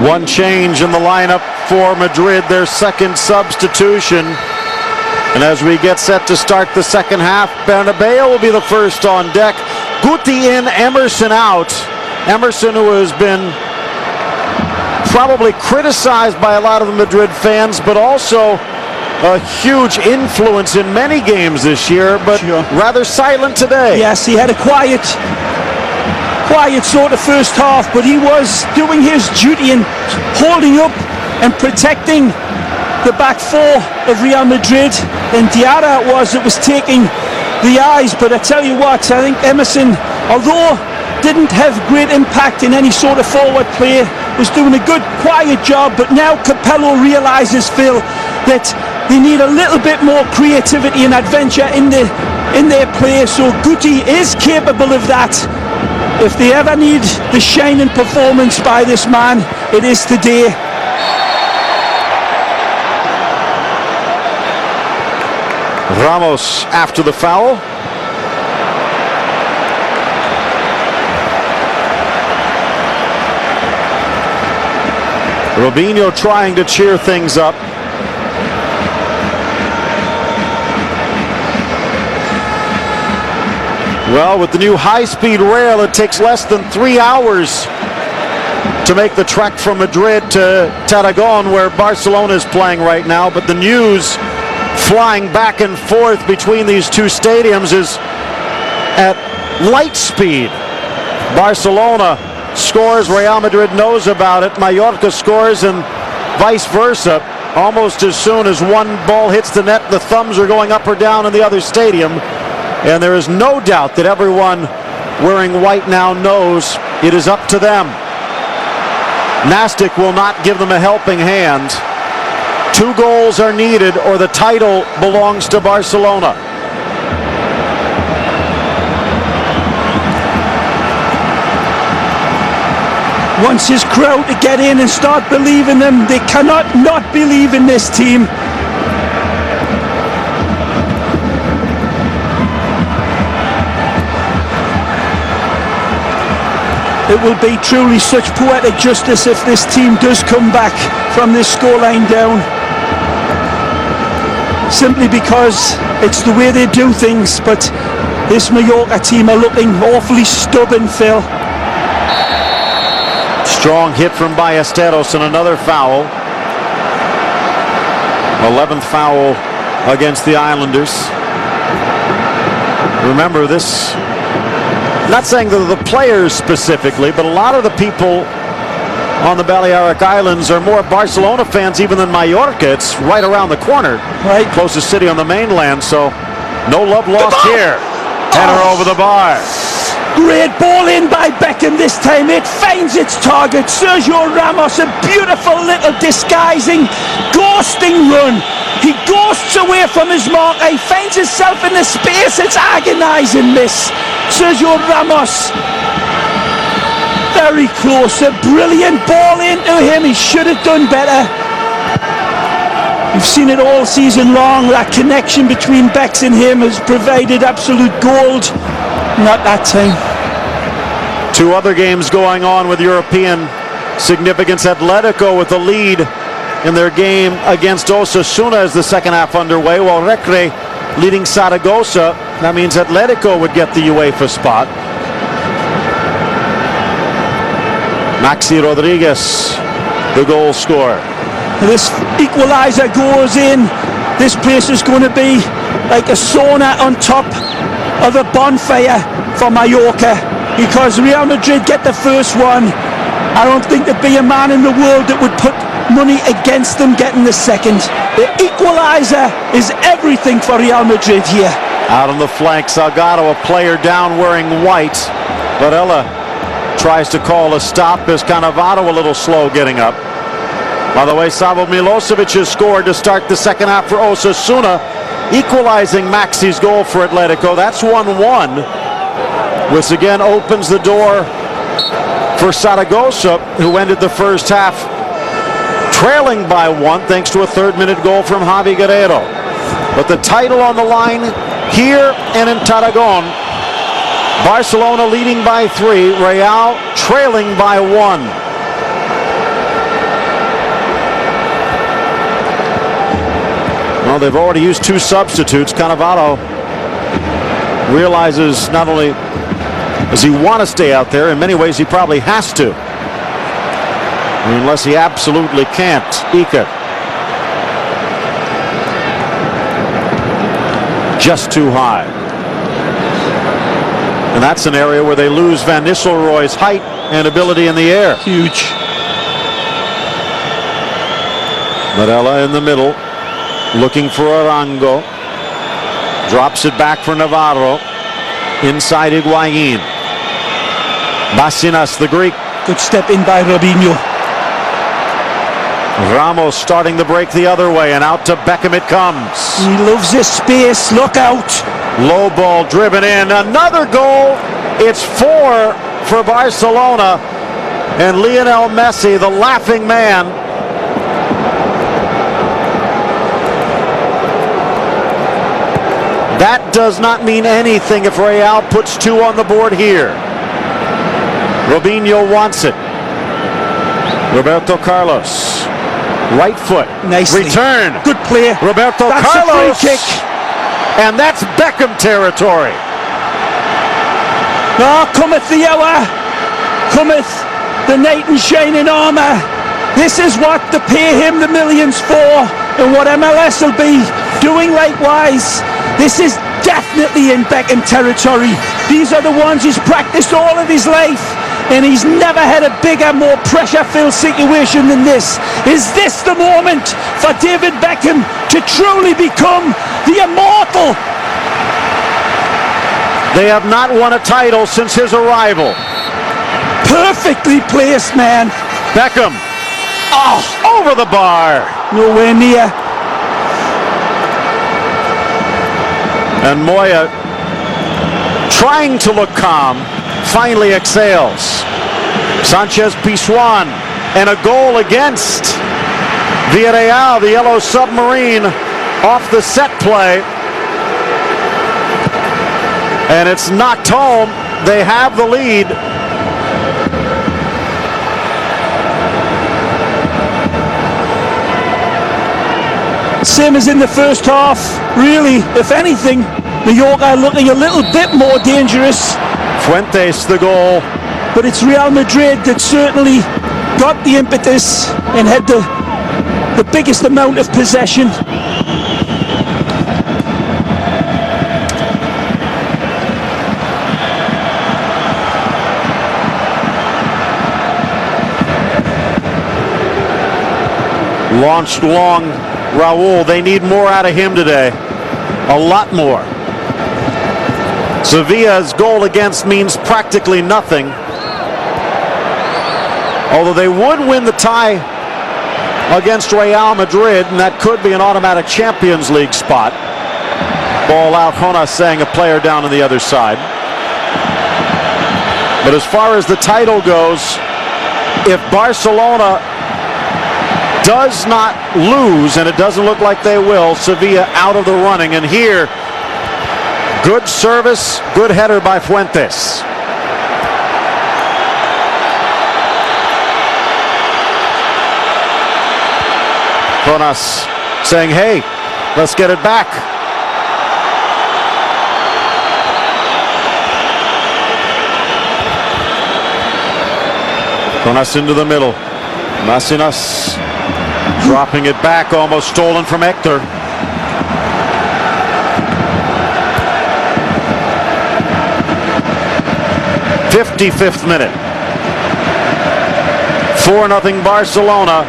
One change in the lineup for Madrid, their second substitution. And as we get set to start the second half, Bernabeu will be the first on deck. Guti in, Emerson out. Emerson, who has been probably criticized by a lot of the Madrid fans, but also a huge influence in many games this year, but rather silent today. Yes, he had a quiet sort of first half, but he was doing his duty and holding up and protecting the back four of Real Madrid. And Diarra it was taking the eyes, but I tell you what, I think Emerson, although didn't have great impact in any sort of forward play, was doing a good quiet job. But now Capello realizes, Phil, that they need a little bit more creativity and adventure in their play, so Guti is capable of that. If they ever need the shining performance by this man, it is today. Ramos after the foul. Robinho trying to cheer things up. Well, with the new high-speed rail, it takes less than 3 hours to make the trek from Madrid to Tarragona, where Barcelona is playing right now. But the news flying back and forth between these two stadiums is at light speed. Barcelona scores, Real Madrid knows about it. Mallorca scores, and vice versa. Almost as soon as one ball hits the net, the thumbs are going up or down in the other stadium. And there is no doubt that everyone wearing white now knows it is up to them. Nastic will not give them a helping hand. 2 goals are needed or the title belongs to Barcelona. Wants his crowd to get in and start believing them. They cannot not believe in this team. It will be truly such poetic justice if this team does come back from this scoreline down. Simply because it's the way they do things, but this Mallorca team are looking awfully stubborn, Phil. Strong hit from Ballesteros and another foul. 11th foul against the Islanders. Remember this, not saying that the players specifically, but a lot of the people on the Balearic Islands are more Barcelona fans even than Mallorca. It's right around the corner, right? Closest city on the mainland, so no love lost here. Header over the bar. Great ball in by Beckham this time. It finds its target. Sergio Ramos, a beautiful little disguising, ghosting run. He ghosts away from his marker. He finds himself in the space. It's agonizing miss. Sergio Ramos, very close. A brilliant ball into him. He should have done better. We've seen it all season long. That connection between Becks and him has provided absolute gold. Not that time. 2 other games going on with European significance. Atletico with the lead in their game against Osasuna as the second half underway, while Recre leading Zaragoza. That means Atletico would get the UEFA spot. Maxi Rodriguez, the goal scorer. This equalizer goes in. This place is going to be like a sauna on top of a bonfire for Mallorca, because Real Madrid get the first one. I don't think there'd be a man in the world that would put money against them getting the second. The equalizer is everything for Real Madrid here. Out on the flank, Salgado, a player down wearing white. Varela tries to call a stop as Cannavaro a little slow getting up. By the way, Savo Milosevic has scored to start the second half for Osasuna, equalizing Maxi's goal for Atletico. That's 1-1, which again opens the door for Zaragoza, who ended the first half trailing by 1 thanks to a 3rd-minute goal from Javi Guerrero. But the title on the line here and in Tarragona. Barcelona leading by 3, Real trailing by 1. Well, they've already used 2 substitutes. Cannavaro realizes not only does he want to stay out there, in many ways he probably has to. Unless he absolutely can't. Ika. Just too high. And that's an area where they lose Van Nistelrooy's height and ability in the air. Huge. Marella in the middle, looking for Arango. Drops it back for Navarro. Inside Higuain. Basinas, the Greek. Good step in by Robinho. Ramos starting the break the other way, and out to Beckham it comes. He loves this space. Look out. Low ball driven in. Another goal. It's 4 for Barcelona. And Lionel Messi, the laughing man, that does not mean anything if Real puts 2 on the board here. Robinho wants it. Roberto Carlos. Right foot. Nicely. Return. Good play. Roberto That's Carlos. a free kick. And that's Beckham territory. Oh, cometh the hour. Cometh the knight in shining armour. This is what to pay him the millions for, and what MLS will be doing likewise. This is definitely in Beckham territory. These are the ones he's practiced all of his life, and he's never had a bigger, more pressure-filled situation than this. Is this the moment for David Beckham to truly become the immortal? They have not won a title since his arrival. Perfectly placed, man. Beckham. Oh, over the bar. Nowhere near. And Moya, trying to look calm, finally exhales. Sanchez Pizjuan, and a goal against Villarreal, the Yellow Submarine, off the set play. And it's knocked home. They have the lead. Same as in the first half. Really, if anything, Mallorca looking a little bit more dangerous. Fuentes the goal. But it's Real Madrid that certainly got the impetus and had the biggest amount of possession. Launched long, Raul. They need more out of him today. A lot more. Sevilla's goal against means practically nothing. Although they would win the tie against Real Madrid, and that could be an automatic Champions League spot. Ball out, Jonas saying a player down on the other side. But as far as the title goes, if Barcelona does not lose, and it doesn't look like they will, Sevilla out of the running. And here, good service, good header by Fuentes. Jonas saying, hey, let's get it back. Jonas into the middle. Basinas dropping it back, almost stolen from Hector. '55th minute. 4-0 Barcelona.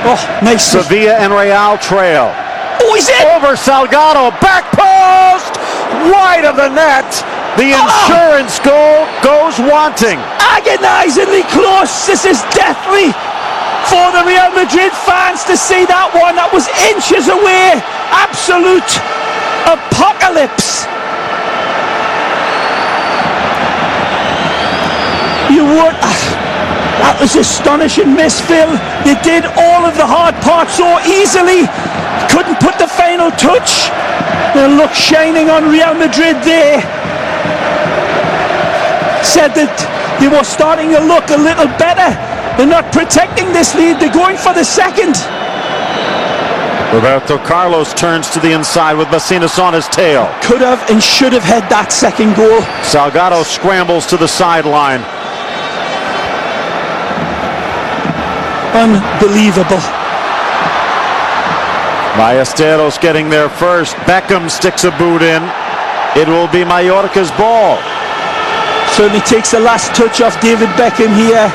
Oh, nice. Sevilla and Real trail. Oh, he's in! Over Salgado, back post, wide of the net. The insurance goal goes wanting. Agonizingly close. This is deathly for the Real Madrid fans to see that one. That was inches away. Absolute apocalypse. That was astonishing miss, Phil. You did all of the hard parts so easily. Couldn't put the final touch. The look shining on Real Madrid there. Said that they were starting to look a little better. They're not protecting this lead. They're going for the second. Roberto Carlos turns to the inside with Bacinas on his tail. Could have and should have had that second goal. Salgado scrambles to the sideline. Unbelievable. Ballesteros getting there first. Beckham sticks a boot in. It will be Mallorca's ball. Certainly takes the last touch off David Beckham here.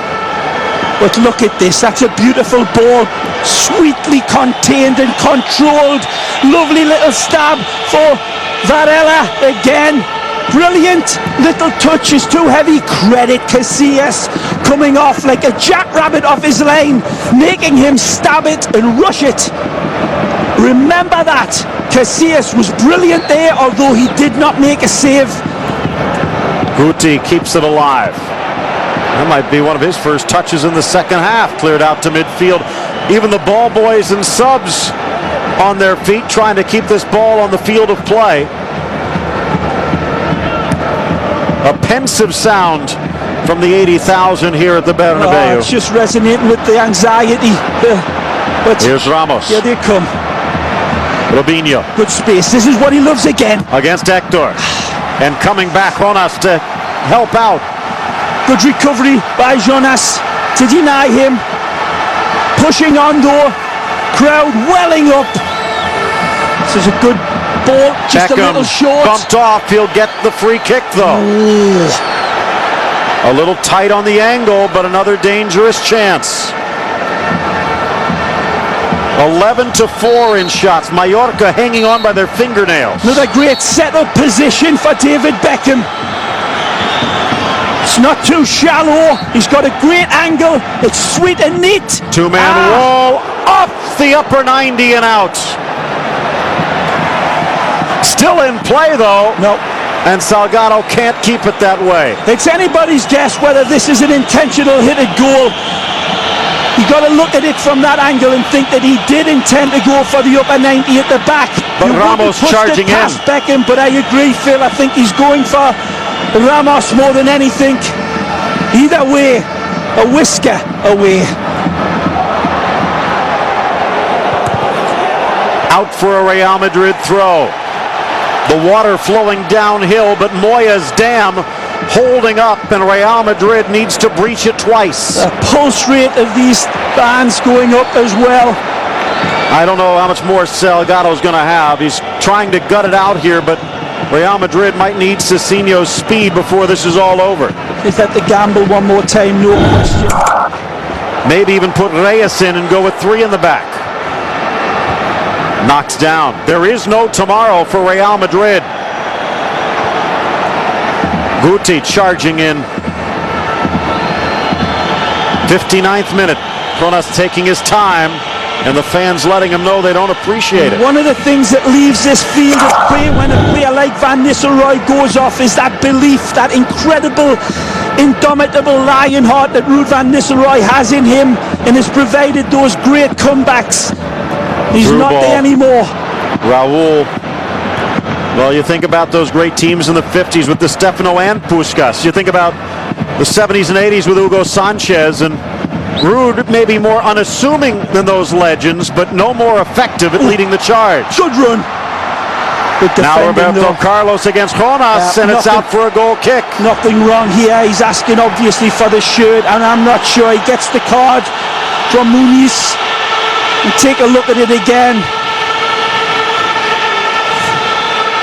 But look at this, that's a beautiful ball, sweetly contained and controlled. Lovely little stab for Varela again. Brilliant little touch, is too heavy. Credit Casillas, coming off like a jackrabbit off his line, making him stab it and rush it. Remember that, Casillas was brilliant there, although he did not make a save. Guti keeps it alive. That might be one of his first touches in the second half. Cleared out to midfield. Even the ball boys and subs on their feet, trying to keep this ball on the field of play. A pensive sound from the 80,000 here at the Bernabeu. It's just resonating with the anxiety. But here's Ramos. Here they come. Robinho. Good space. This is what he loves again. Against Hector. And coming back, Jonas to help out. Good recovery by Jonas to deny him. Pushing on though. Crowd welling up. This is a good ball. Just Beckham, a little short. Bumped off. He'll get the free kick though. Ooh. A little tight on the angle, but another dangerous chance. 11-4 in shots. Mallorca hanging on by their fingernails. Another great set-up position for David Beckham. It's not too shallow. He's got a great angle. It's sweet and neat. Two-man wall up the upper 90 and out. Still in play though. No. And Salgado can't keep it that way. It's anybody's guess whether this is an intentional hit at goal. You got to look at it from that angle and think that he did intend to go for the upper 90 at the back. But Ramos charging in. Past Beckham, but I agree, Phil. I think he's going for Ramos more than anything. Either way, a whisker away. Out for a Real Madrid throw. The water flowing downhill, but Moya's dam holding up, and Real Madrid needs to breach it twice. The pulse rate of these fans going up as well. I don't know how much more Salgado's going to have. He's trying to gut it out here, but Real Madrid might need Cecinho's speed before this is all over. Is that the gamble one more time? No question. Maybe even put Reyes in and go with three in the back. Knocks down. There is no tomorrow for Real Madrid. Guti charging in. 59th minute. Jonas taking his time, and the fans letting him know they don't appreciate it. One of the things that leaves this field of play when a player like Van Nistelrooy goes off is that belief, that incredible, indomitable lion heart that Ruud Van Nistelrooy has in him, and has provided those great comebacks. He's Through not ball. there anymore. Raul. Well, you think about those great teams in the 50s with Di Stefano and Puskás. You think about the 70s and 80s with Hugo Sanchez, and Ruud may be more unassuming than those legends, but no more effective at leading the charge. Good run. Good Now defending, Roberto though. Carlos against Jonas, and it's out for a goal kick. Nothing wrong here. He's asking obviously for the shirt, and I'm not sure he gets the card from Muniz. And take a look at it again.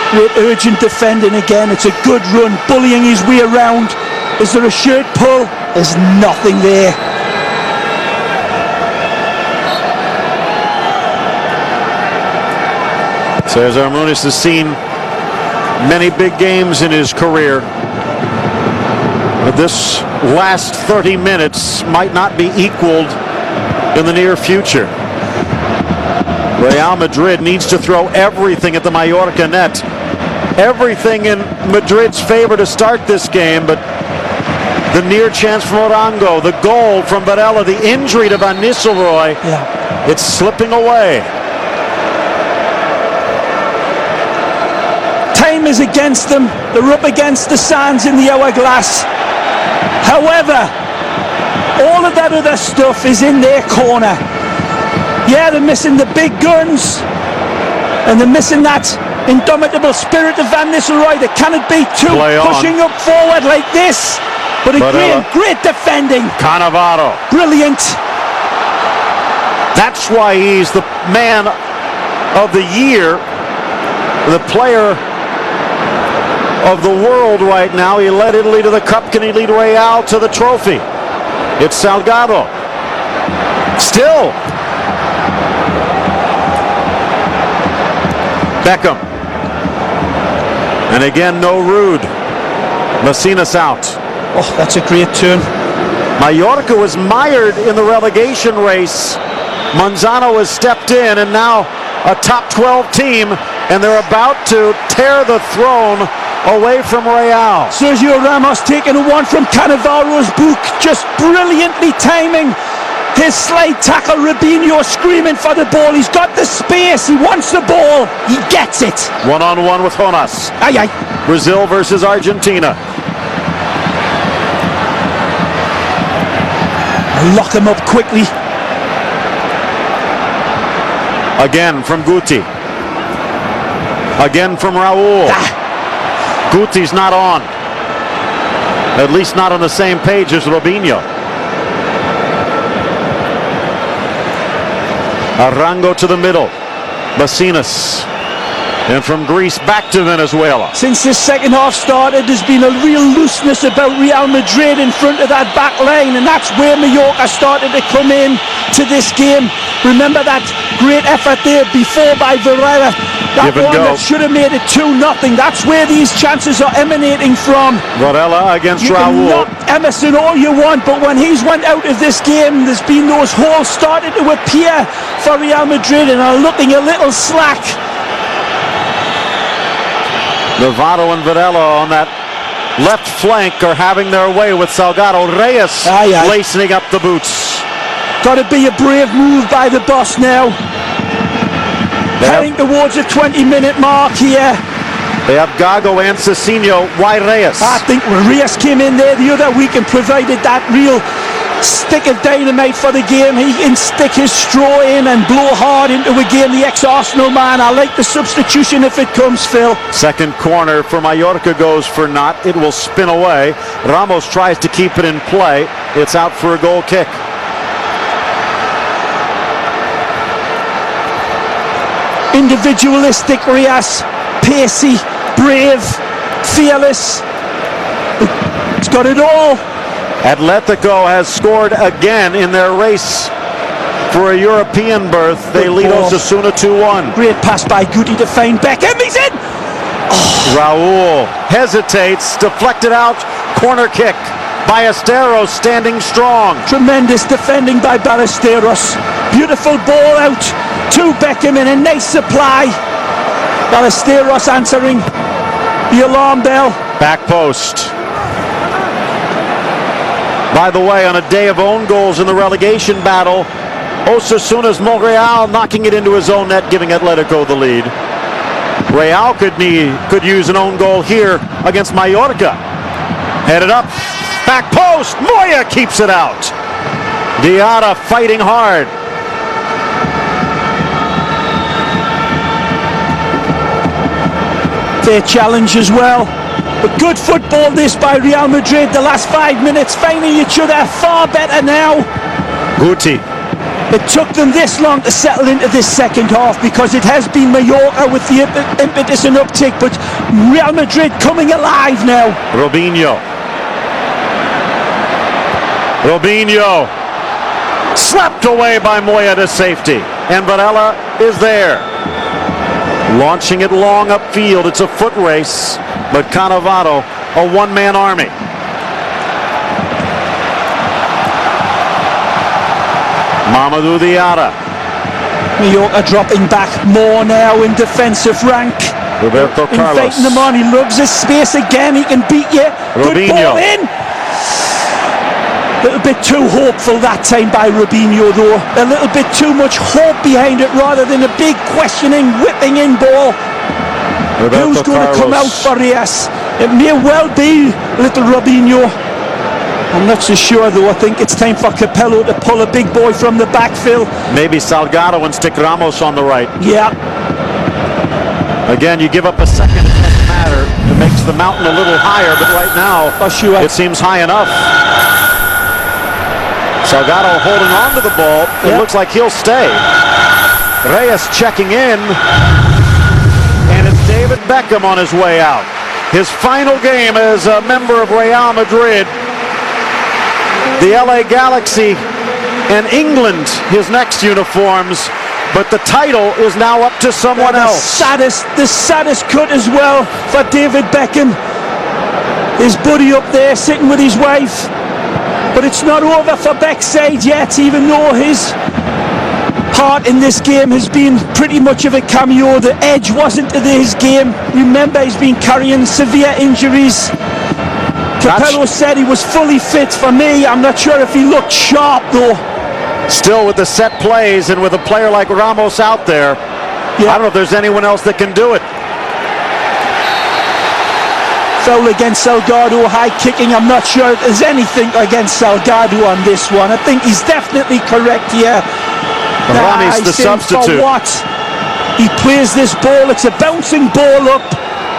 Great urgent defending again. It's a good run, bullying his way around. Is there a shirt pull? There's nothing there. Cesar Muniz has seen many big games in his career, but this last 30 minutes might not be equaled in the near future. Real Madrid needs to throw everything at the Mallorca net. Everything in Madrid's favor to start this game, but the near chance from Orango, the goal from Varela, the injury to Van Nistelrooy, it's slipping away. Time is against them. They're up against the sands in the hourglass. However, all of that other stuff is in their corner. Yeah, they're missing the big guns, and they're missing that indomitable spirit of Van Nistelrooy. They cannot be too pushing up forward like this. But great defending. Cannavaro. Brilliant. That's why he's the man of the year, the player of the world right now. He led Italy to the cup. Can he lead Real to the trophy? It's Salgado. Still. Beckham. And again, no Rude. Massinas out. Oh, that's a great turn. Mallorca was mired in the relegation race. Manzano has stepped in, and now a top 12 team, and they're about to tear the throne away from Real. Sergio Ramos taking a one from Cannavaro's book, just brilliantly timing his slide tackle. Robinho screaming for the ball. He's got the space. He wants the ball. He gets it. One-on-one with Jonas. Aye, aye. Brazil versus Argentina. Lock him up quickly. Again from Guti. Again from Raul. Guti's not on. At least not on the same page as Robinho. Arango to the middle. Massinas. And from Greece back to Venezuela. Since the second half started, there's been a real looseness about Real Madrid in front of that back line, and that's where Mallorca started to come in to this game. Remember that great effort there before by Varela. That one that should have made it 2-0. That's where these chances are emanating from. Varela against Raul. You can knock Emerson all you want, but when he's went out of this game, there's been those holes started to appear for Real Madrid and are looking a little slack. Navarro and Varela on that left flank are having their way with Salgado. Reyes lacing up the boots. Got to be a brave move by the boss now. Heading towards the 20-minute mark here. They have Gago and Cecinho. Why Reyes? I think Reyes came in there the other week and provided that real stick of dynamite for the game. He can stick his straw in and blow hard into a game. The ex-Arsenal man. I like the substitution if it comes, Phil. Second corner for Mallorca goes for naught. It will spin away. Ramos tries to keep it in play. It's out for a goal kick. Individualistic Reyes, pacey, brave, fearless. He's got it all. Atletico has scored again in their race for a European berth. They lead Osasuna 2-1. Great pass by Guti to find Beckham. He's in! Oh. Raul hesitates, deflected out, corner kick. Ballesteros standing strong. Tremendous defending by Ballesteros. Beautiful ball out to Beckham in a nice supply. Ballesteros answering the alarm bell. Back post. By the way, on a day of own goals in the relegation battle, Osasuna's Monreal knocking it into his own net, giving Atletico the lead. Real could use an own goal here against Mallorca. Headed up, back post, Moya keeps it out. Diarra fighting hard. Fair challenge as well. But good football this by Real Madrid. The last 5 minutes finding each other far better now. Guti. It took them this long to settle into this second half because it has been Mallorca with the impetus and uptick, but Real Madrid coming alive now. Robinho. Slapped away by Moya to safety. And Varela is there. Launching it long upfield. It's a foot race. But Cannavaro, a one-man army. Mamadou Diarra. Mallorca dropping back more now in defensive rank. Roberto Carlos. Inviting them on. He loves his space again. He can beat you. Good ball in. A little bit too hopeful that time by Robinho though. A little bit too much hope behind it rather than a big questioning, whipping in ball. Roberto Who's going to come out for Reyes? It may well be little Robinho. I'm not so sure though. I think it's time for Capello to pull a big boy from the backfill. Maybe Salgado and stick Ramos on the right. Yeah. Again, you give up a second, it doesn't matter. It makes the mountain a little higher, but right now For sure. it seems high enough. Salgado holding on to the ball. It looks like he'll stay. Reyes checking in. And it's David Beckham on his way out. His final game as a member of Real Madrid. The LA Galaxy and England, his next uniforms. But the title is now up to someone else. The saddest cut as well for David Beckham. His buddy up there sitting with his wife. But it's not over for Beck's side yet, even though his part in this game has been pretty much of a cameo. The edge wasn't to his game. Remember, he's been carrying severe injuries. Capello said he was fully fit. For me, I'm not sure if he looked sharp though. Still with the set plays and with a player like Ramos out there, I don't know if there's anyone else that can do it. Foul against Salgado, high kicking. I'm not sure if there's anything against Salgado on this one. I think he's definitely correct here. Rami's the substitute. For what? He plays this ball. It's a bouncing ball up.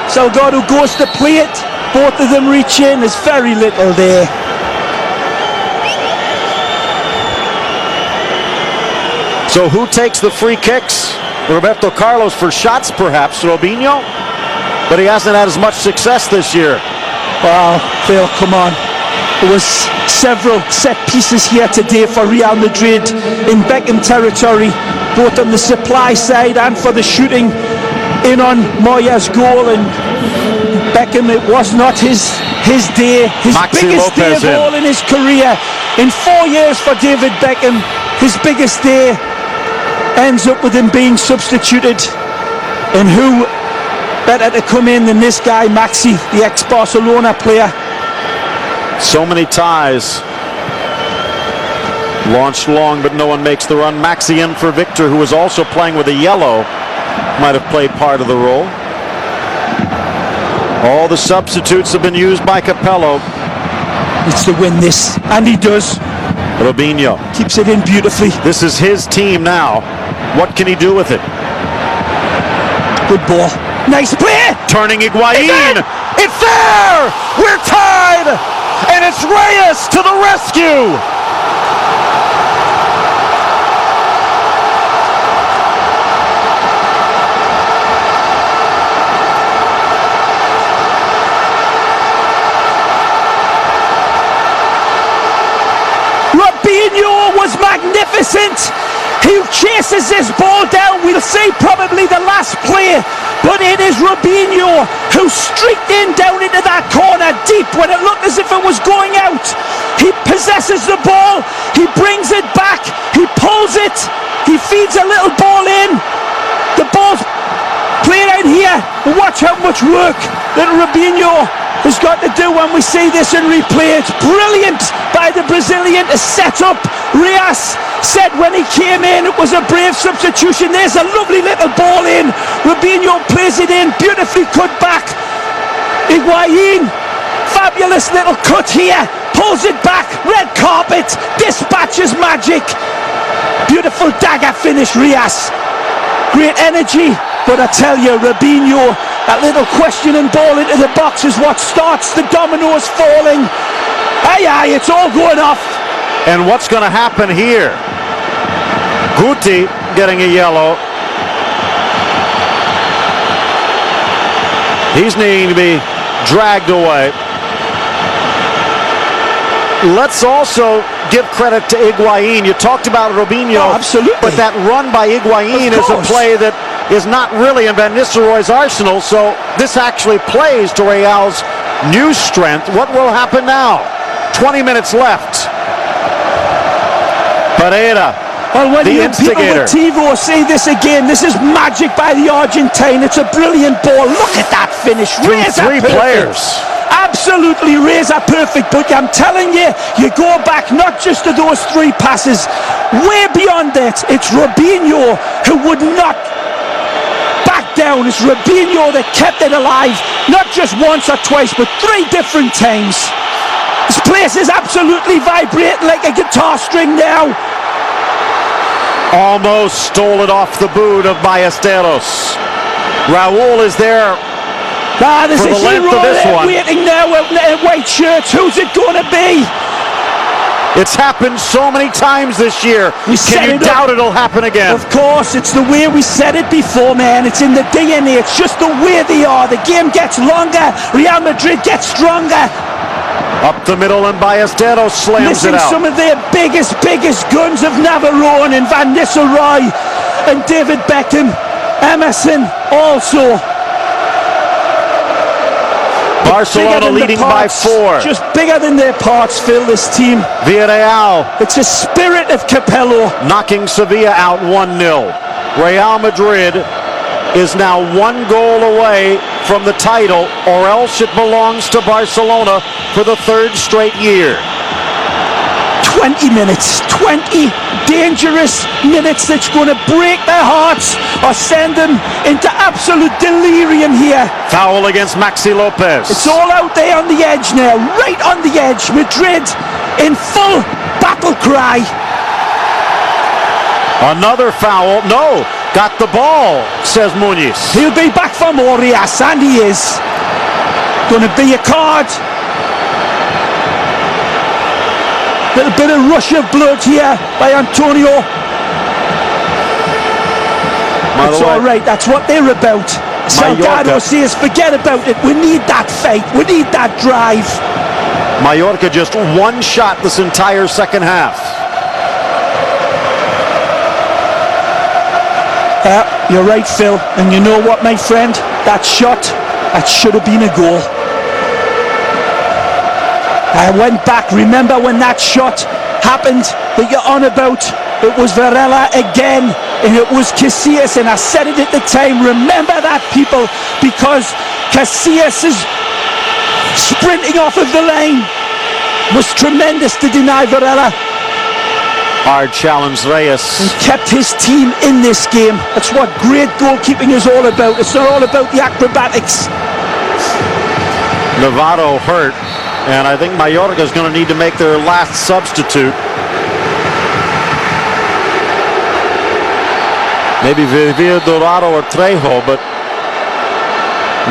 Salgado goes to play it. Both of them reach in. There's very little there. So who takes the free kicks? Roberto Carlos for shots, perhaps. Robinho? But he hasn't had as much success this year. Well, Phil, come on. There was several set pieces here today for Real Madrid in Beckham territory, both on the supply side and for the shooting in on Moya's goal. And Beckham, it was not his day, his biggest day of all in his career. In 4 years for David Beckham, his biggest day ends up with him being substituted. And who better to come in than this guy, Maxi, the ex-Barcelona player. So many ties. Launched long, but no one makes the run. Maxi in for Victor, who was also playing with a yellow. Might have played part of the role. All the substitutes have been used by Capello. Needs to win this, and he does. Robinho keeps it in beautifully. This is his team now. What can he do with it? Good ball. Nice play. Turning Higuain. It's there. We're tied. And it's Reyes to the rescue. Robinho was magnificent. He chases this ball down. We'll see probably the last play, but it is Robinho who streaked in down into that corner deep when it looked as if it was going out. He possesses the ball. He brings it back. He pulls it. He feeds a little ball in. The ball's played out here. Watch how much work that Robinho has got to do when we see this in replay. It's brilliant by the Brazilian to set up. Reyes said when he came in it was a brave substitution. There's a lovely little ball in. Robinho plays it in, beautifully cut back. Higuain, fabulous little cut here, pulls it back, red carpet, dispatches magic. Beautiful dagger finish, Reyes. Great energy, but I tell you, Robinho, that little questioning ball into the box is what starts the dominoes falling. Aye, it's all going off. And what's going to happen here? Guti getting a yellow. He's needing to be dragged away. Let's also give credit to Higuain. You talked about Robinho. Oh, absolutely. But that run by Higuain is a play that is not really in Van Nistelrooy's arsenal, so this actually plays to Real's new strength. What will happen now? 20 minutes left. Pereira, well, when the you instigator. People with TiVo say this again, this is magic by the Argentine. It's a brilliant ball. Look at that finish. Three players. Absolutely razor perfect, but I'm telling you, you go back not just to those three passes, way beyond that. It's Robinho who would not back down. It's Robinho that kept it alive, not just once or twice, but 3 different times. This place is absolutely vibrating like a guitar string now. Almost stole it off the boot of Ballesteros. Raul is there. There's for a the length hero of this there one. waiting now in white shirts. Who's it going to be? It's happened so many times this year. Can you doubt it'll happen again? Of course, it's the way we said it before, man. It's in the DNA. It's just the way they are. The game gets longer. Real Madrid gets stronger. Up the middle, and Ballesteros slams it out. Some of their biggest guns of Navarone and Van Nistelrooy and David Beckham, Emerson also. Barcelona leading by 4. Just bigger than their parts, Phil, this team. Villarreal. It's a spirit of Capello. Knocking Sevilla out 1-0. Real Madrid is now 1 goal away from the title, or else it belongs to Barcelona for the 3rd straight year. 20 minutes, 20 dangerous minutes that's going to break their hearts or send them into absolute delirium here. Foul against Maxi Lopez. It's all out there on the edge now, right on the edge. Madrid in full battle cry. Another foul. No, got the ball, says Muniz. He'll be back for Morias, and he is. Going to be a card. Little bit of rush of blood here by Antonio. It's all right, that's what they're about. Salgado says, forget about it. We need that fight. We need that drive. Mallorca just 1 shot this entire second half. You're right, Phil. And you know what, my friend? That shot, that should have been a goal. I went back. Remember when that shot happened that you're on about? It was Varela again, and it was Casillas, and I said it at the time. Remember that, people, because Casillas is sprinting off of the lane. Was tremendous to deny Varela. Hard challenge, Reyes. And kept his team in this game. That's what great goalkeeping is all about. It's not all about the acrobatics. Navarro hurt, and I think Mallorca is going to need to make their last substitute. Maybe Vivir Dorado or Trejo, but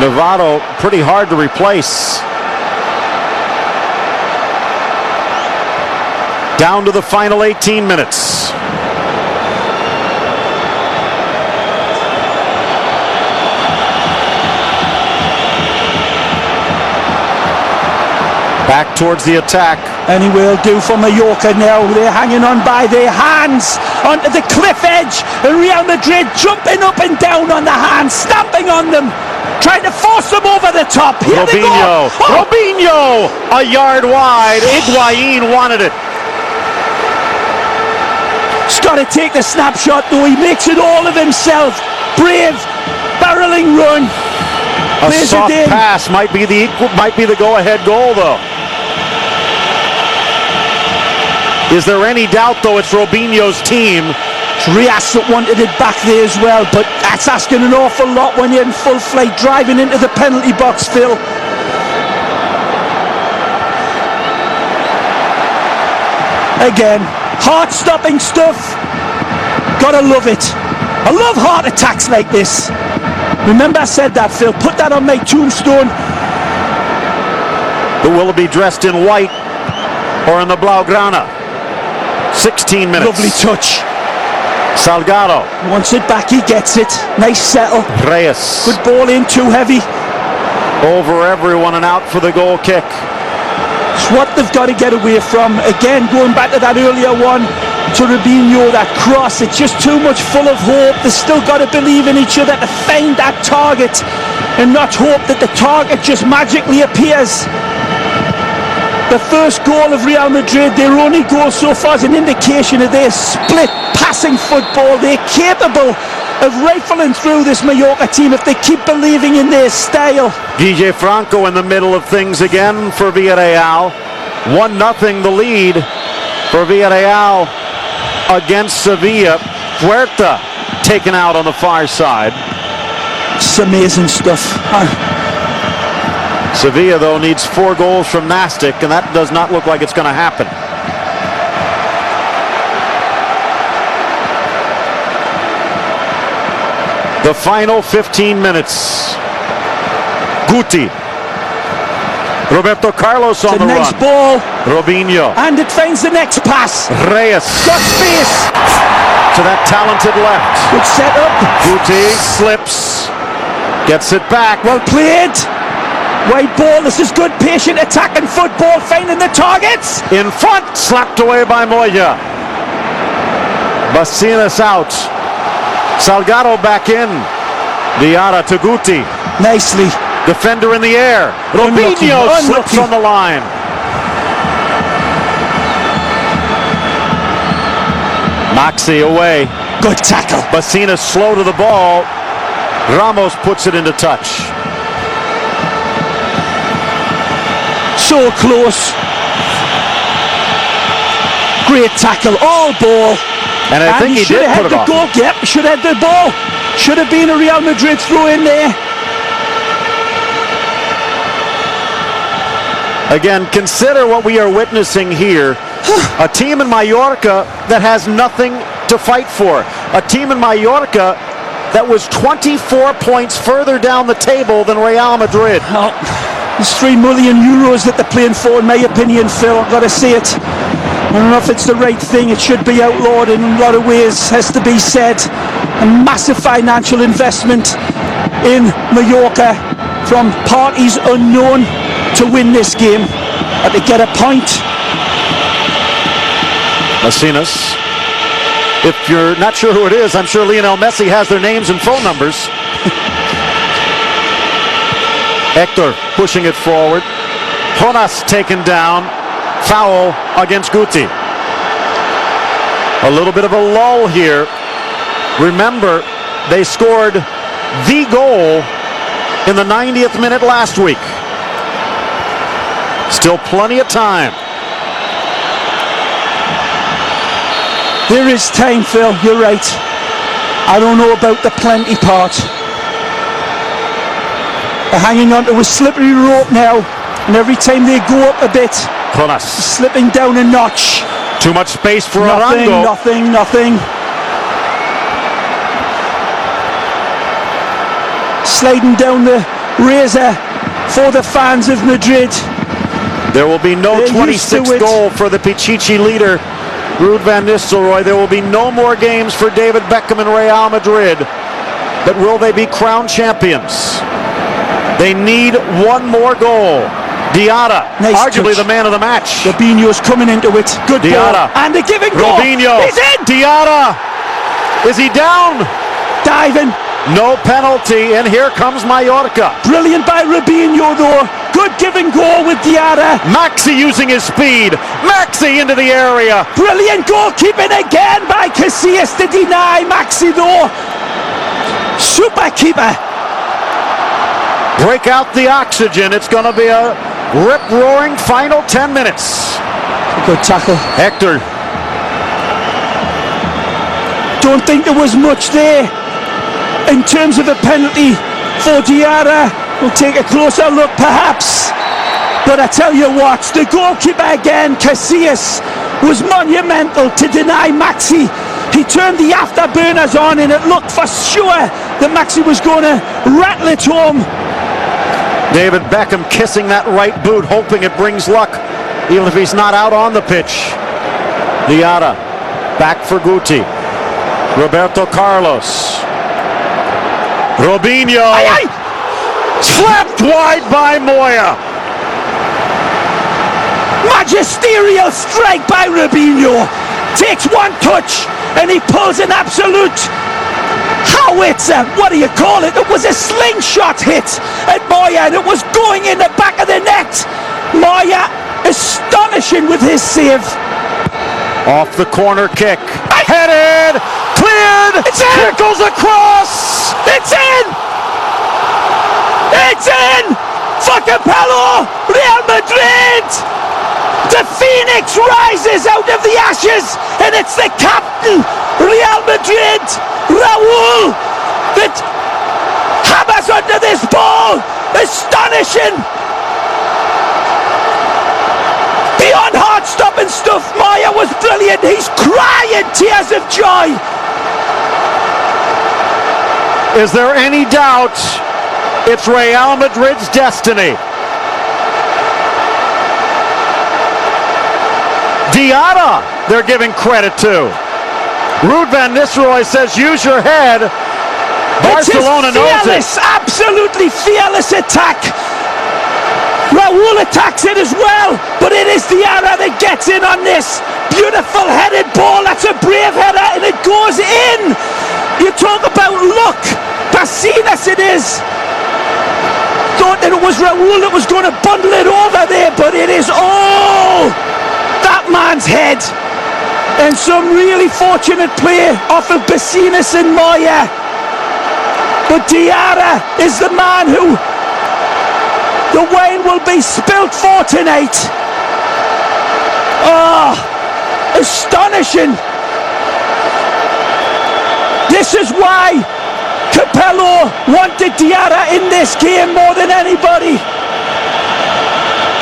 Navarro pretty hard to replace. Down to the final 18 minutes. Back towards the attack. Anyway, will do for Mallorca now. They're hanging on by their hands onto the cliff edge. And Real Madrid jumping up and down on the hands, stamping on them, trying to force them over the top. Here they go. Robinho, a yard wide. Higuain wanted it. He's got to take the snapshot, though. He makes it all of himself. Brave, barreling run. A soft pass might be the go-ahead goal, though. Is there any doubt, though, it's Robinho's team? It's Rias that wanted it back there as well, but that's asking an awful lot when you're in full flight driving into the penalty box, Phil. Again, heart-stopping stuff. Gotta love it. I love heart attacks like this. Remember I said that, Phil. Put that on my tombstone. But will it be dressed in white or in the Blaugrana? 16 minutes. Lovely touch. Salgado. Wants it back, he gets it. Nice settle. Reyes. Good ball in, too heavy. Over everyone and out for the goal kick. It's what they've got to get away from. Again, going back to that earlier one, to Robinho, that cross, it's just too much full of hope. They've still got to believe in each other to find that target and not hope that the target just magically appears. The first goal of Real Madrid, their only goal so far, is an indication of their split passing football. They're capable of rifling through this Mallorca team if they keep believing in their style. DJ Franco in the middle of things again for Villarreal. 1-0 the lead for Villarreal against Sevilla. Puerta taken out on the far side. It's amazing stuff. Sevilla, though, needs 4 goals from Nastic, and that does not look like it's going to happen. The final 15 minutes. Guti. Roberto Carlos on the nice run. ball. Robinho. And it finds the next pass. Reyes. Got space. To that talented left. Good setup. Guti slips. Gets it back. Well played. Wide ball. This is good, patient attacking football. Finding the targets. In front. Slapped away by Moya. Basinas out. Salgado back in. Diarra to Guti. Nicely. Defender in the air. Robinho slips on the line. Maxi away. Good tackle. Basinas slow to the ball. Ramos puts it into touch. So close. Great tackle. All ball. And I think he did put it off. Goal. Yep, should have had the ball. Should have been a Real Madrid throw in there. Again, consider what we are witnessing here. A team in Mallorca that has nothing to fight for. A team in Mallorca that was 24 points further down the table than Real Madrid. Oh, it's €3 million that they're playing for, in my opinion, Phil. I've got to say it. I don't know if it's the right thing. It should be outlawed in a lot of ways, has to be said. A massive financial investment in Mallorca from parties unknown to win this game and to get a point. Basinas. If you're not sure who it is, I'm sure Lionel Messi has their names and phone numbers. Hector pushing it forward. Jonas taken down. Foul against Guti. A little bit of a lull here. Remember, they scored the goal in the 90th minute last week. Still plenty of time. There is time, Phil. You're right. I don't know about the plenty part. They're hanging on to a slippery rope now, and every time they go up a bit, Jonas slipping down a notch. Too much space for Arango. Nothing. Sliding down the razor for the fans of Madrid. There will be no 26th goal for the Pichichi leader, Ruud van Nistelrooy. There will be no more games for David Beckham and Real Madrid. But will they be crowned champions? They need one more goal. Diarra, nice arguably touch. the man of the match. Robinho's coming into it. Good Diarra. ball. And a giving goal. Robinho. He's in. Diarra. Is he down? Diving. No penalty, and here comes Mallorca. Brilliant by Robinho, though. Good giving goal with Diarra. Maxi using his speed. Maxi into the area. Brilliant goalkeeping again by Casillas to deny Maxi, though. Super keeper. Break out the oxygen. It's going to be a rip-roaring final 10 minutes. Good tackle. Hector. Don't think there was much there in terms of a penalty for Diarra. We'll take a closer look, perhaps. But I tell you what, the goalkeeper again, Casillas, was monumental to deny Maxi. He turned the afterburners on, and it looked for sure that Maxi was going to rattle it home. David Beckham kissing that right boot, hoping it brings luck, even if he's not out on the pitch. Diarra, back for Guti. Roberto Carlos. Robinho. Aye, aye. Slapped wide by Moya. Magisterial strike by Robinho. Takes one touch and he pulls an absolute howitzer. What do you call it? It was a slingshot hit at Moya, and it was going in the back of the net. Moya astonishing with his save. Off the corner kick. Headed. Cleared. It's in. Trickles across. It's in. It's in. For Capello. Real Madrid. The Phoenix rises out of the ashes, and it's the captain, Real Madrid, Raúl, that hammers under this ball. Astonishing. beyond heart-stopping stuff. Maya was brilliant. He's crying tears of joy. Is there any doubt it's Real Madrid's destiny? Diarra, they're giving credit to. Ruud van Nistelrooy says, use your head. Barcelona knows it. Absolutely fearless attack. Raul attacks it as well, but it is Diarra that gets in on this. Beautiful headed ball. That's a brave header, and it goes in. You talk about luck. Basinas it is. Thought that it was Raul that was going to bundle it over there, but it is all that man's head. And some really fortunate play off of Basinas and Maya. But Diarra is the man who the wine will be spilt for tonight. Oh, astonishing. This is why Capello wanted Diarra in this game more than anybody.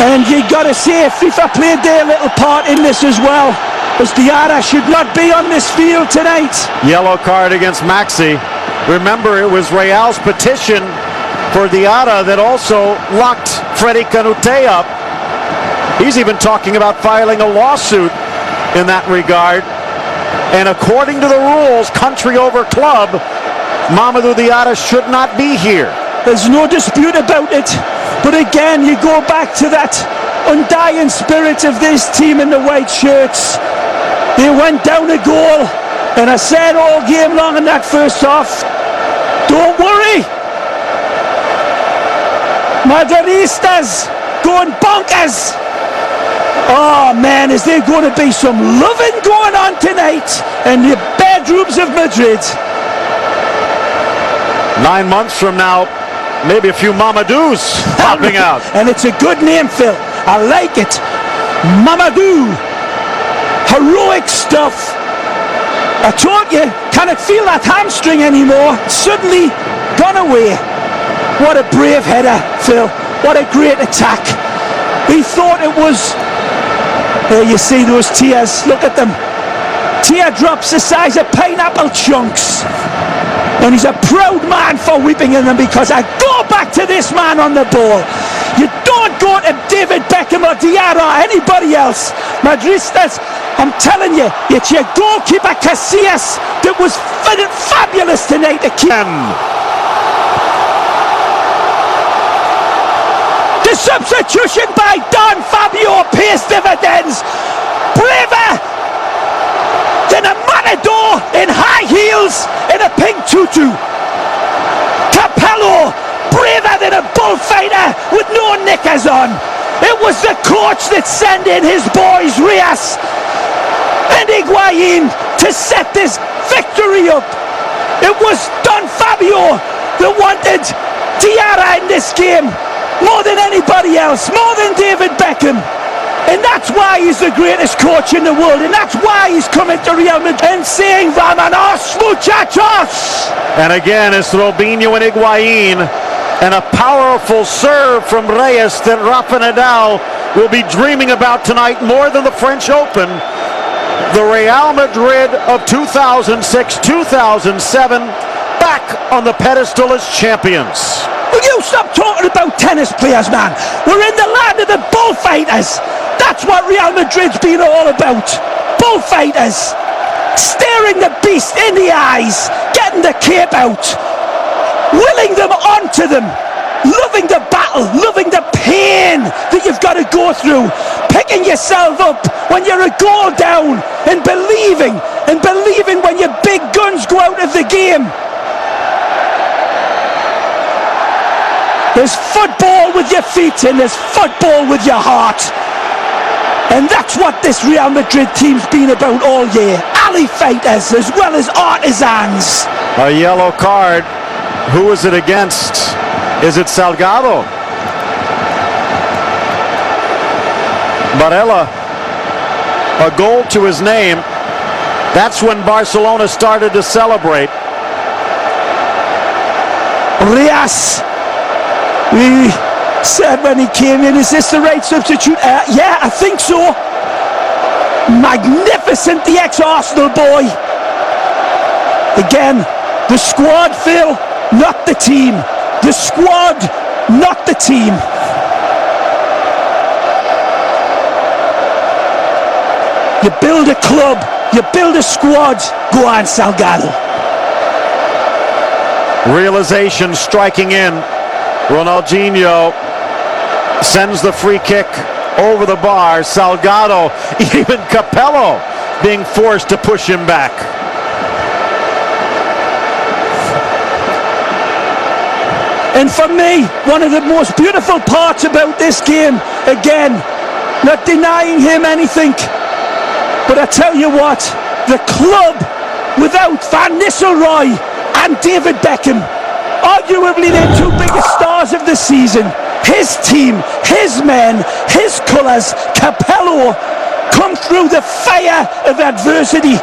And you gotta say, FIFA played their little part in this as well, as Diarra should not be on this field tonight. Yellow card against Maxi. Remember, it was Real's petition for Diarra that also locked Freddy Canute up. He's even talking about filing a lawsuit in that regard. And according to the rules, country over club, Mamadou Diarra should not be here. There's no dispute about it. But again, you go back to that undying spirit of this team in the white shirts. They went down a goal, and I said all game long in that first half, don't worry. Madridistas going bonkers. Oh man, is there going to be some loving going on tonight in the bedrooms of Madrid? 9 months from now, maybe a few Mamadous popping out. And it's a good name, Phil. I like it. Mamadou. Heroic stuff. I told you, cannot feel that hamstring anymore. Suddenly gone away. What a brave header, Phil. What a great attack. He thought it was... There you see those tears. Look at them. Teardrops the size of pineapple chunks. And he's a proud man for weeping in them, because I go back to this man on the ball. You don't go to David Beckham or Diarra or anybody else. Madridistas, I'm telling you, it's your goalkeeper Casillas that was fabulous tonight to keep. The substitution by Don Fabio pays dividends. Braver than a matador in high heels in a pink tutu. Capello, braver than a bullfighter with no knickers on. It was the coach that sent in his boys Rias and Higuain to set this victory up. It was Don Fabio that wanted Diarra in this game more than anybody else, more than David Beckham. And that's why he's the greatest coach in the world, and that's why he's coming to Real Madrid and saying, "Vámonos, muchachos!" And again, it's Robinho and Higuain, and a powerful serve from Reyes that Rafa Nadal will be dreaming about tonight more than the French Open. The Real Madrid of 2006, 2007, back on the pedestal as champions. Will you stop talking about tennis players, man? We're in the land of the bullfighters. That's what Real Madrid's been all about. Bullfighters. Staring the beast in the eyes. Getting the cape out. Willing them onto them. Loving the battle. Loving the pain that you've got to go through. Picking yourself up when you're a goal down. And believing. And believing when your big guns go out of the game. There's football with your feet and there's football with your heart. And that's what this Real Madrid team's been about all year. Alley fighters as well as artisans. A yellow card. Who is it against? Is it Salgado? Barella. A goal to his name. That's when Barcelona started to celebrate. Rias. We said when he came in, is this the right substitute? Yeah, I think so. Magnificent, the ex-Arsenal boy. Again, the squad, Phil, not the team. The squad, not the team. You build a club, you build a squad. Go on, Salgado. Realization striking in. Ronaldinho sends the free kick over the bar. Salgado, even Capello being forced to push him back. And for me, one of the most beautiful parts about this game, again, not denying him anything, but I tell you what, the club without Van Nistelrooy and David Beckham, arguably their two biggest stars of the season, his team, his men, his colours, Capello, come through the fire of adversity.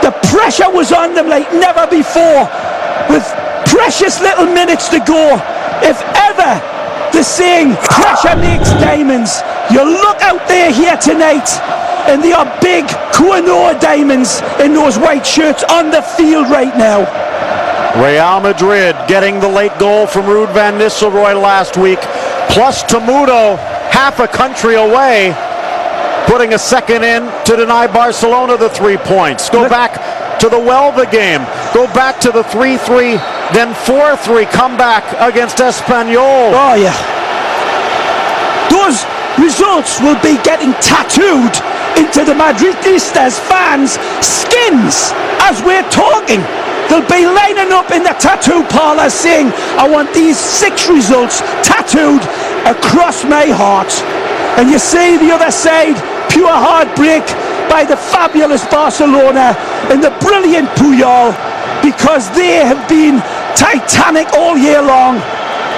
The pressure was on them like never before, with precious little minutes to go. If ever the saying, pressure makes diamonds, you look out there here tonight, and they are big Koh-i-Noor diamonds in those white shirts on the field right now. Real Madrid getting the late goal from Ruud van Nistelrooy last week, plus Temudo, half a country away, putting a second in to deny Barcelona the 3 points. Go back to the Huelva game, go back to the 3-3, then 4-3 comeback against Espanyol. Oh yeah. Those results will be getting tattooed into the Madridistas fans' skins as we're talking. They'll be lining up in the tattoo parlor saying, I want these 6 results tattooed across my heart. And you see the other side, pure heartbreak by the fabulous Barcelona and the brilliant Puyol, because they have been titanic all year long.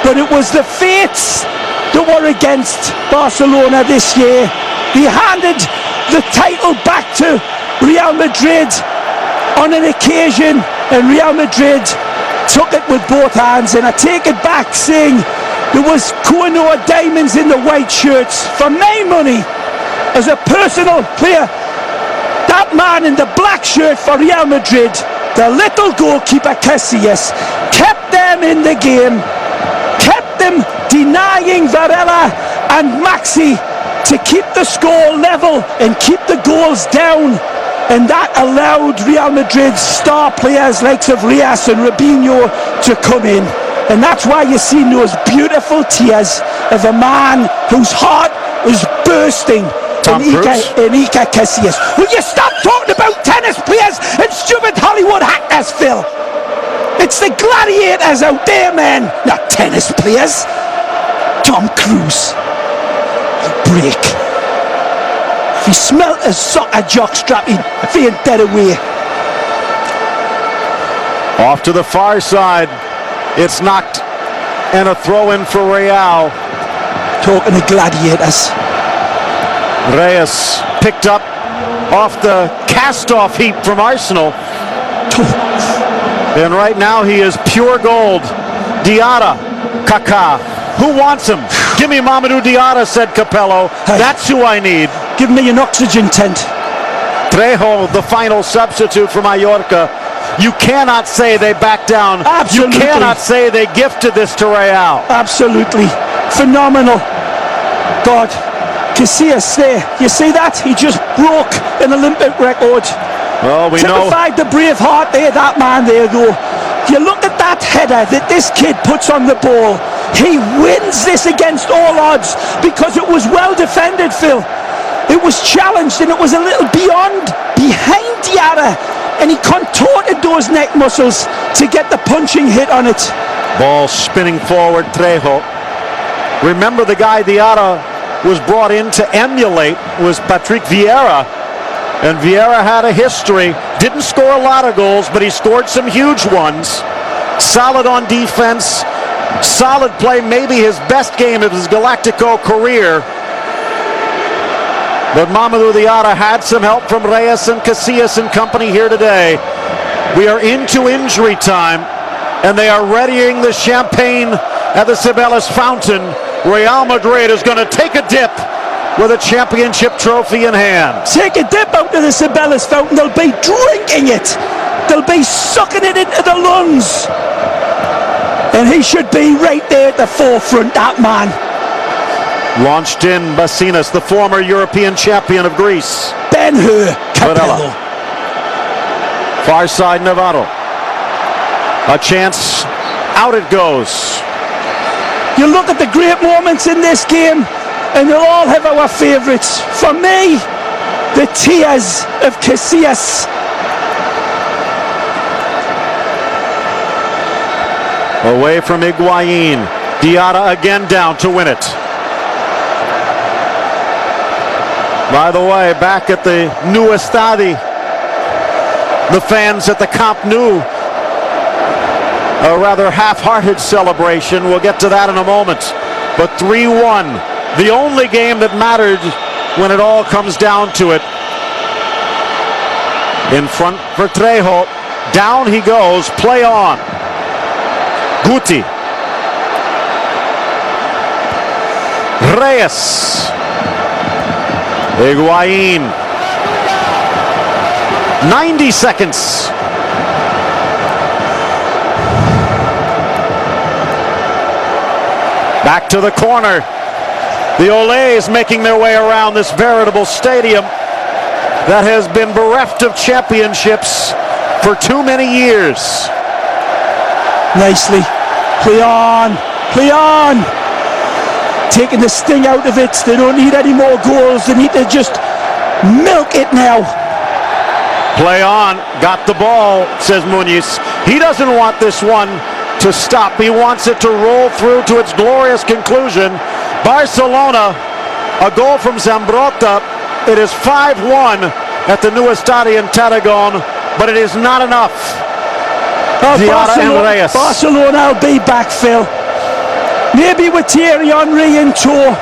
But it was the fates that were against Barcelona this year. They handed the title back to Real Madrid on an occasion, and Real Madrid took it with both hands. And I take it back saying there was Koh-i-Noor diamonds in the white shirts. For my money, as a personal player, that man in the black shirt for Real Madrid, the little goalkeeper Casillas, kept them in the game, kept them denying Varela and Maxi to keep the score level and keep the goals down. And that allowed Real Madrid's star players like Reyes and Robinho to come in. And that's why you see those beautiful tears of a man whose heart is bursting. Iker Casillas. Will you stop talking about tennis players and stupid Hollywood actors, Phil? It's the gladiators out there, man, not tennis players. Tom Cruise. Break. If he smelt a soccer jockstrap, if he ain't dead away. Off to the far side. It's knocked and a throw in for Real. Talking of gladiators. Reyes picked up off the cast-off heap from Arsenal. And right now he is pure gold. Diarra, Kaká. Who wants him? Give me Mamadou Diarra, said Capello. Hey. That's who I need. Give me an oxygen tent. Trejo, the final substitute for Mallorca. You cannot say they backed down. Absolutely. You cannot say they gifted this to Real. Absolutely. Phenomenal. God. Casillas there. You see that? He just broke an Olympic record. Well, we typified the brave heart there, that man there, though. You look at that header that this kid puts on the ball. He wins this against all odds because it was well defended, Phil. It was challenged and it was a little behind Diarra, and he contorted those neck muscles to get the punching hit on it. Ball spinning forward, Trejo. Remember, the guy Diarra was brought in to emulate was Patrick Vieira, and Vieira had a history. Didn't score a lot of goals, but he scored some huge ones. Solid on defense, solid play, maybe his best game of his Galactico career. But Mamadou Diarra had some help from Reyes and Casillas and company here today. We are into injury time, and they are readying the champagne at the Cibeles fountain Real Madrid is going to take a dip with a championship trophy in hand. Take a dip out of the Cibeles fountain. They'll be drinking it. They'll be sucking it into the lungs. And he should be right there at the forefront, that man. Launched in Bassinas, the former European champion of Greece. Ben-Hur Capello. Far side Navarro. A chance, out it goes. You look at the great moments in this game, and they'll all have our favourites. For me, the tears of Casillas. Away from Higuain. Diarra again down to win it. By the way, back at the new Estadi, the fans at the Camp Nou, a rather half-hearted celebration. We'll get to that in a moment. But 3-1, the only game that mattered when it all comes down to it. In front for Trejo. Down he goes. Play on. Guti. Reyes. Higuain. 90 seconds. Back to the corner. The Olés making their way around this veritable stadium that has been bereft of championships for too many years. Nicely. Play on. Play on. Taking the sting out of it. They don't need any more goals. They need to just milk it now. Play on. Got the ball, says Muniz. He doesn't want this one to stop. He wants it to roll through to its glorious conclusion. Barcelona, a goal from Zambrotta. It is 5-1 at the new Estadio in Tarragona, but it is not enough. Barcelona will be back, Phil. Maybe with Thierry Henry in tow.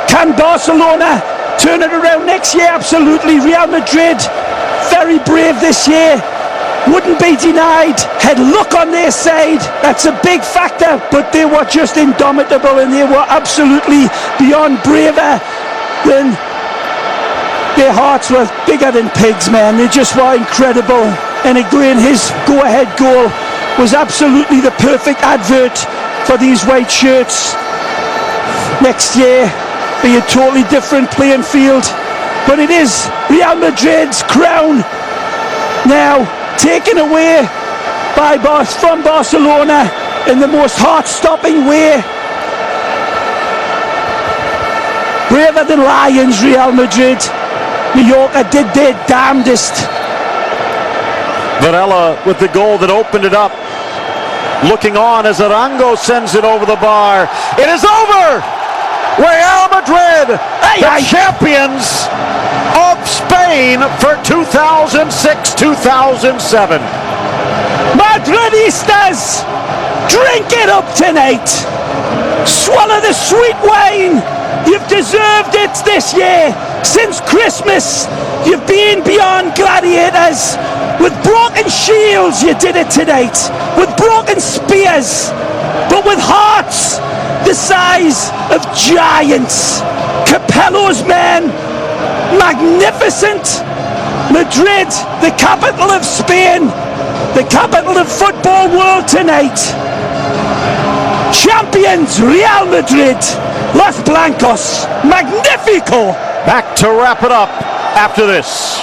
Can Barcelona turn it around next year? Absolutely. Real Madrid, very brave this year. Wouldn't be denied. Had luck on their side. That's a big factor. But they were just indomitable, and they were absolutely beyond braver than their hearts were bigger than pigs, man. They just were incredible. And again, his go-ahead goal was absolutely the perfect advert for these white shirts. Next year, be a totally different playing field. But it is Real Madrid's crown now, taken away from Barcelona in the most heart-stopping way. Braver than lions, Real Madrid. Mallorca did their damnedest. Varela with the goal that opened it up. Looking on as Arango sends it over the bar. It is over! Real Madrid, the champions of Spain for 2006-2007. Madridistas, drink it up tonight. Swallow the sweet wine. You've deserved it this year. Since Christmas, you've been beyond gladiators. With broken shields, you did it tonight. With broken spears, but with hearts the size of giants. Capello's men, magnificent. Madrid, the capital of Spain, the capital of football world tonight. Champions, Real Madrid, Los Blancos, magnifico. Back to wrap it up after this.